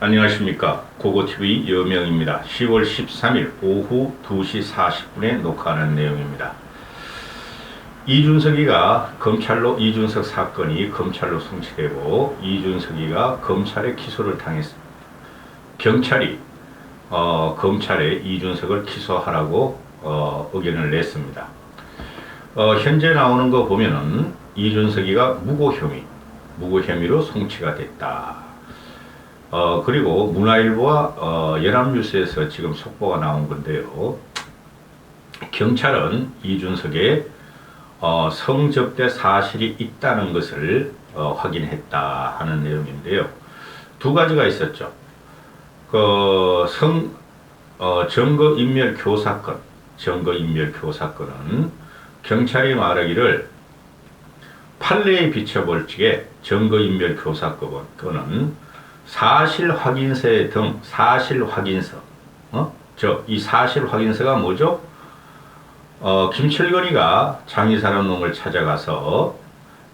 안녕하십니까. 고고TV 여명입니다. 10월 13일 오후 2시 40분에 녹화하는 내용입니다. 이준석이가 이준석 사건이 검찰로 송치되고 이준석이가 검찰의 기소를 당했습니다. 경찰이 검찰에 이준석을 기소하라고 의견을 냈습니다. 현재 나오는 거 보면은 이준석이가 무고 혐의로 송치가 됐다. 그리고 문화일보와 연합뉴스에서 지금 속보가 나온 건데요. 경찰은 이준석의 성접대 사실이 있다는 것을 확인했다 하는 내용인데요. 두 가지가 있었죠. 증거인멸 교사건은 경찰이 말하기를 판례에 비춰볼 적에 증거인멸 교사건은 사실 확인서, 이 사실 확인서가 뭐죠? 김철건이가 장의사라는 놈을 찾아가서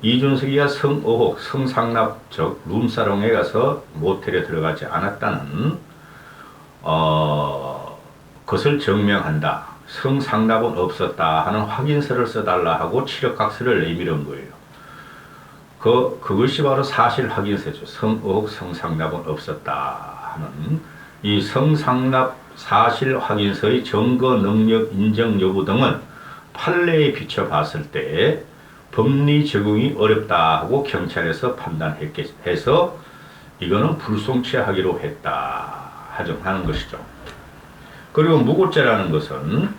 이준석이가 성의혹, 성상납, 즉 룸사롱에 가서 모텔에 들어가지 않았다는 것을 증명한다. 성상납은 없었다 하는 확인서를 써달라 하고 칠흑각서를 내밀은 거예요. 그것이 바로 사실 확인서죠. 성의혹, 성상납은 없었다 하는 이 성상납 사실 확인서의 증거 능력 인정 여부 등은 판례에 비춰 봤을 때 법리 적용이 어렵다 하고 경찰에서 판단해서 이거는 불송치하기로 했다 하는 것이죠. 그리고 무고죄라는 것은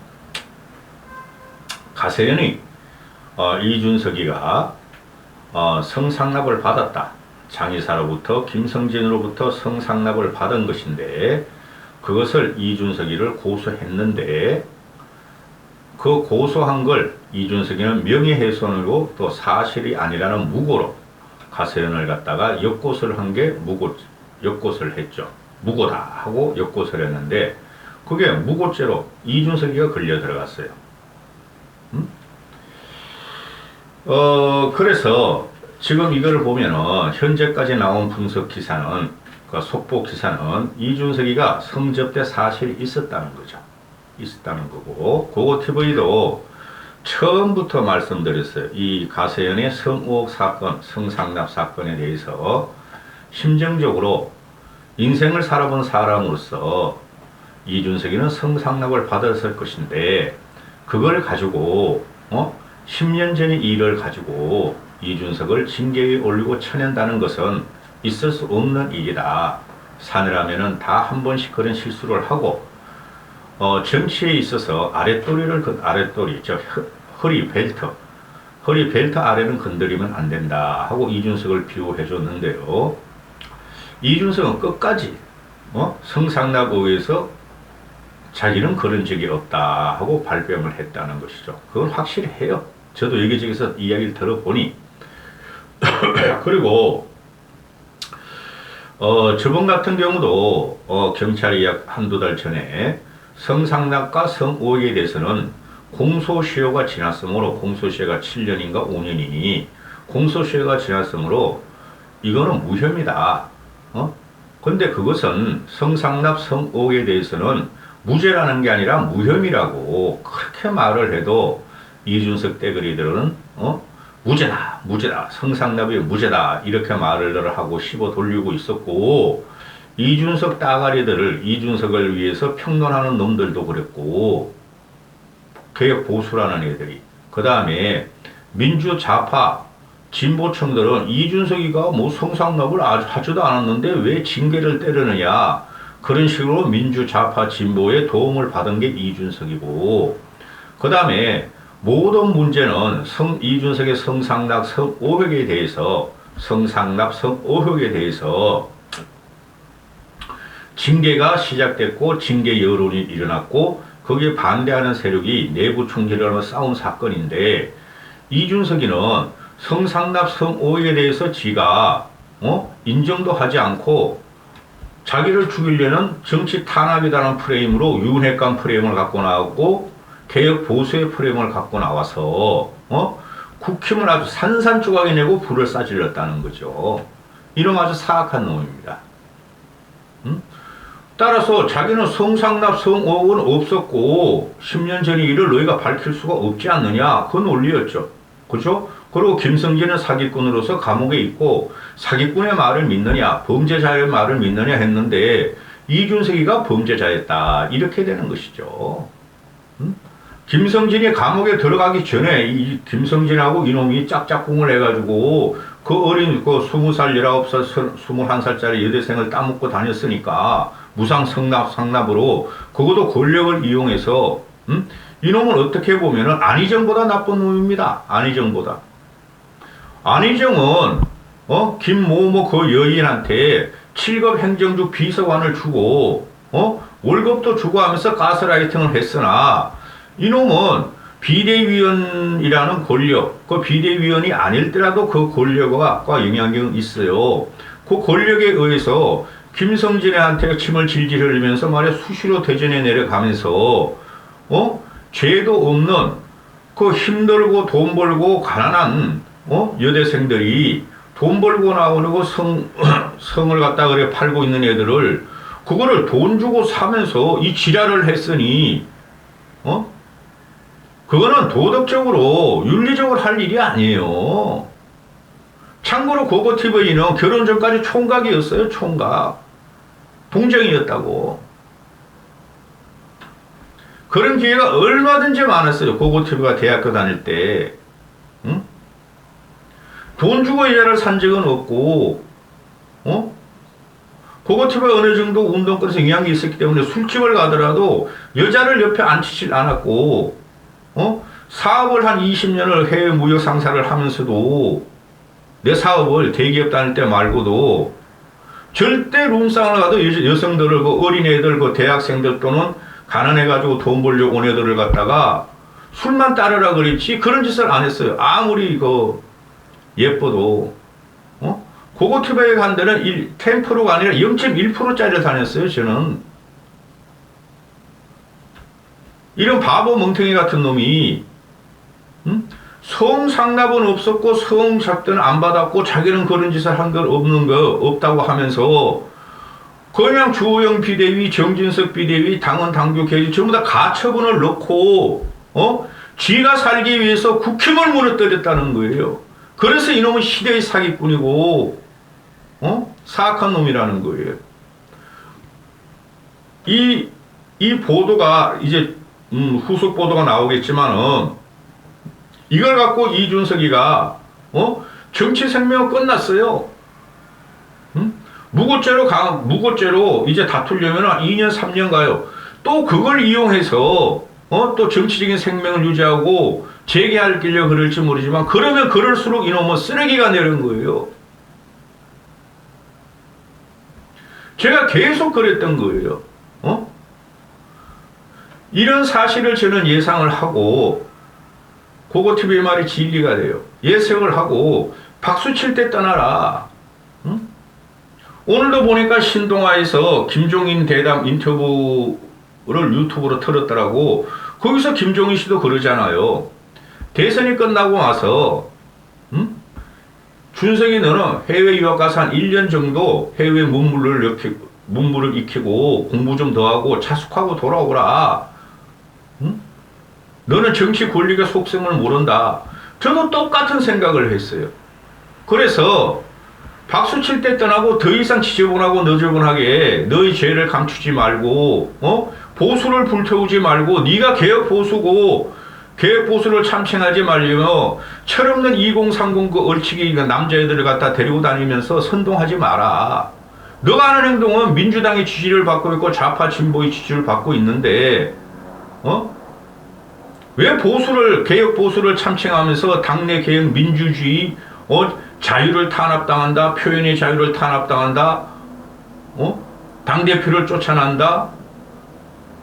가세현이 이준석이가 성상납을 받았다. 장의사로부터 김성진으로부터 성상납을 받은 것인데 그것을 이준석이를 고소했는데 그 고소한 걸 이준석이는 명예훼손으로 또 사실이 아니라는 무고로 가세현을 갖다가 역고소를 한 게 역고소를 했죠. 무고다 하고 역고소를 했는데 그게 무고죄로 이준석이가 걸려 들어갔어요. 그래서 지금 이거를 보면은 현재까지 나온 분석 기사는 속보 기사는 이준석이가 성접대 사실이 있었다는 거죠. 있었다는 거고 고고TV도 처음부터 말씀드렸어요. 이 가세현의 성의혹 사건, 성상납 사건에 대해서 심정적으로 인생을 살아본 사람으로서 이준석이는 성상납을 받았을 것인데 그걸 가지고 10년 전의 일을 가지고 이준석을 징계에 올리고 쳐낸다는 것은 있을 수 없는 일이다. 사내라면은 다 한 번씩 그런 실수를 하고 정치에 있어서 허리 벨트 아래는 건드리면 안 된다 하고 이준석을 비유해 줬는데요. 이준석은 끝까지 성상납 의해서 자기는 그런 적이 없다 하고 발뺌을 했다는 것이죠. 그건 확실히 해요. 저도 여기저기서 이야기를 들어보니 그리고 저번 같은 경우도 경찰이 약 한두 달 전에 성상납과 성의혹에 대해서는 공소시효가 지났으므로 공소시효가 7년인가 5년이니 공소시효가 지났으므로 이거는 무혐의다. 근데 그것은 성상납 성의혹에 대해서는 무죄라는 게 아니라 무혐의라고 그렇게 말을 해도 이준석 떼거리들은 무죄다 성상납이 무죄다 이렇게 말을 하고 씹어 돌리고 있었고 이준석 따가리들을 이준석을 위해서 평론하는 놈들도 그랬고 개혁 보수라는 애들이 그 다음에 민주좌파 진보층들은 이준석이가 성상납을 하지도 않았는데 왜 징계를 때리느냐 그런 식으로 민주좌파 진보에 도움을 받은 게 이준석이고 그 다음에 모든 문제는 이준석의 성상납 성의혹에 대해서 징계가 시작됐고 징계 여론이 일어났고 거기에 반대하는 세력이 내부 총질을 싸운 사건인데 이준석이는 성상납 성의혹에 대해서 지가 인정도 하지 않고 자기를 죽이려는 정치 탄압이라는 프레임으로 윤핵관 프레임을 갖고 나오고 개혁 보수의 프레임을 갖고 나와서 국힘을 아주 산산조각이 내고 불을 싸질렀다는 거죠. 이놈 아주 사악한 놈입니다. 응? 따라서 자기는 성상납 성오억은 없었고 10년 전의 일을 너희가 밝힐 수가 없지 않느냐 그 논리였죠. 그죠? 그리고 김성진은 사기꾼으로서 감옥에 있고 사기꾼의 말을 믿느냐 범죄자의 말을 믿느냐 했는데 이준석이가 범죄자였다 이렇게 되는 것이죠. 응? 김성진이 감옥에 들어가기 전에 이 김성진하고 이놈이 짝짝꿍을 해가지고 그 어린 그 20살, 19살, 21살짜리 여대생을 따먹고 다녔으니까 무상 상납으로 그것도 권력을 이용해서 이놈은 어떻게 보면은 안희정보다 나쁜 놈입니다. 안희정보다. 안희정은 김모모 그 여인한테 7급 행정주 비서관을 주고 월급도 주고 하면서 가스라이팅을 했으나 이놈은 비대위원이라는 권력, 그 비대위원이 아닐더라도 그 권력과 영향력은 있어요. 그 권력에 의해서 김성진한테 침을 질질 흘리면서 말이야 수시로 대전에 내려가면서 죄도 없는 그 힘들고 돈 벌고 가난한 여대생들이 돈 벌고 나오려고 성을 갖다 그래 팔고 있는 애들을 그거를 돈 주고 사면서 이 지랄을 했으니 그거는 도덕적으로 윤리적으로 할 일이 아니에요. 참고로 고고TV는 결혼 전까지 총각이었어요. 총각. 동정이었다고. 그런 기회가 얼마든지 많았어요. 고고TV가 대학교 다닐 때. 응? 돈 주고 여자를 산 적은 없고 고고TV가 어느 정도 운동권에서 영향이 있었기 때문에 술집을 가더라도 여자를 옆에 앉히질 않았고 사업을 한 20년을 해외 무역 상사를 하면서도 내 사업을 대기업 다닐 때 말고도 절대 룸상을 가도 여성들을 그 어린애들 그 대학생들 또는 가난해가지고 돈 벌려고 온 애들을 갖다가 술만 따르라 그랬지 그런 짓을 안 했어요. 아무리 그 예뻐도 고고TV에 간 데는 10%가 아니라 0.1%짜리를 다녔어요. 저는 이런 바보 멍텅이 같은 놈이 성상납은 없었고 성작대는 안 받았고 자기는 그런 짓을 한 건 없다고 하면서 그냥 주호영 비대위, 정진석 비대위, 당원 당규 개정 전부 다 가처분을 넣고 지가 살기 위해서 국힘을 무너뜨렸다는 거예요. 그래서 이놈은 시대의 사기꾼이고 사악한 놈이라는 거예요. 이 보도가 이제 후속 보도가 나오겠지만은 이걸 갖고 이준석이가 정치 생명은 끝났어요. 무고죄로 이제 다투려면 2년 3년 가요. 또 그걸 이용해서 또 정치적인 생명을 유지하고 재개할 길려 그럴지 모르지만 그러면 그럴수록 이놈은 쓰레기가 되는 거예요. 제가 계속 그랬던 거예요. 이런 사실을 저는 예상을 하고 고고TV의 말이 진리가 돼요. 예상을 하고 박수 칠 때 떠나라. 응? 오늘도 보니까 신동아에서 김종인 대담 인터뷰를 유튜브로 틀었더라고. 거기서 김종인 씨도 그러잖아요. 대선이 끝나고 나서 준석이 너는 해외 유학 가서 한 1년 정도 해외 문물을 익히고 공부 좀 더 하고 자숙하고 돌아오라. 너는 정치 권력의 속성을 모른다. 저도 똑같은 생각을 했어요. 그래서 박수 칠 때 떠나고 더 이상 지저분하고 너저분하게 너의 죄를 감추지 말고 보수를 불태우지 말고 네가 개혁 보수고 개혁 보수를 참칭하지 말려며 철없는 2030 그 얼치기 남자애들을 갖다 데리고 다니면서 선동하지 마라. 너가 하는 행동은 민주당의 지지를 받고 있고 좌파 진보의 지지를 받고 있는데 왜 개혁 보수를 참칭하면서 당내 개혁 민주주의 자유를 탄압당한다, 표현의 자유를 탄압당한다, 당대표를 쫓아난다,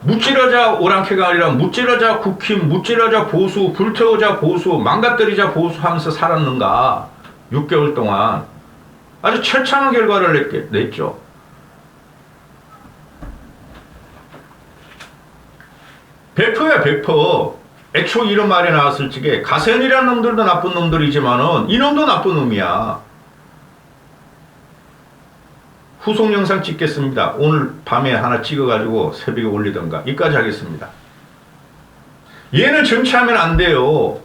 무찌르자 오랑캐가 아니라 무찌르자 국힘, 무찌르자 보수, 불태우자 보수, 망가뜨리자 보수 하면서 살았는가. 6개월 동안 아주 처참한 결과를 냈죠. 백퍼야 백퍼. 애초 이런 말이 나왔을 적에 가세현이라는 놈들도 나쁜 놈들이지만은 이놈도 나쁜 놈이야. 후속 영상 찍겠습니다. 오늘 밤에 하나 찍어가지고 새벽에 올리던가. 이까지 하겠습니다. 얘는 정치하면 안 돼요.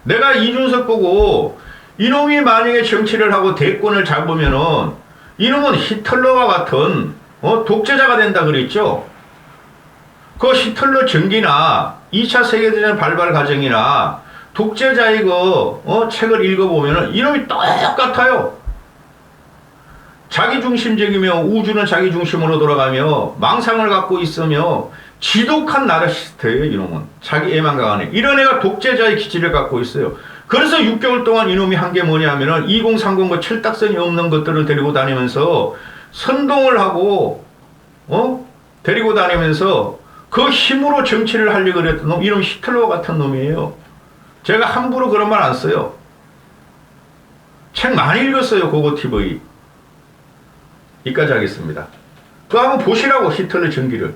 내가 이준석 보고 이놈이 만약에 정치를 하고 대권을 잡으면은 이놈은 히틀러와 같은 독재자가 된다 그랬죠. 그 히틀러 전기나 2차 세계대전 발발 과정이나 독재자의 책을 읽어보면은 이놈이 똑같아요. 자기중심적이며 우주는 자기중심으로 돌아가며 망상을 갖고 있으며 지독한 나르시스트예요. 이놈은 자기 애만 강하네. 이런 애가 독재자의 기질을 갖고 있어요. 그래서 6개월 동안 이놈이 한 게 뭐냐면은 2030 철딱선이 없는 것들을 데리고 다니면서 선동을 하고 데리고 다니면서 그 힘으로 정치를 하려고 그랬던 놈, 이놈 히틀러 같은 놈이에요. 제가 함부로 그런 말 안 써요. 책 많이 읽었어요. 고고TV. 이까지 하겠습니다. 또 한번 보시라고 히틀러 전기를.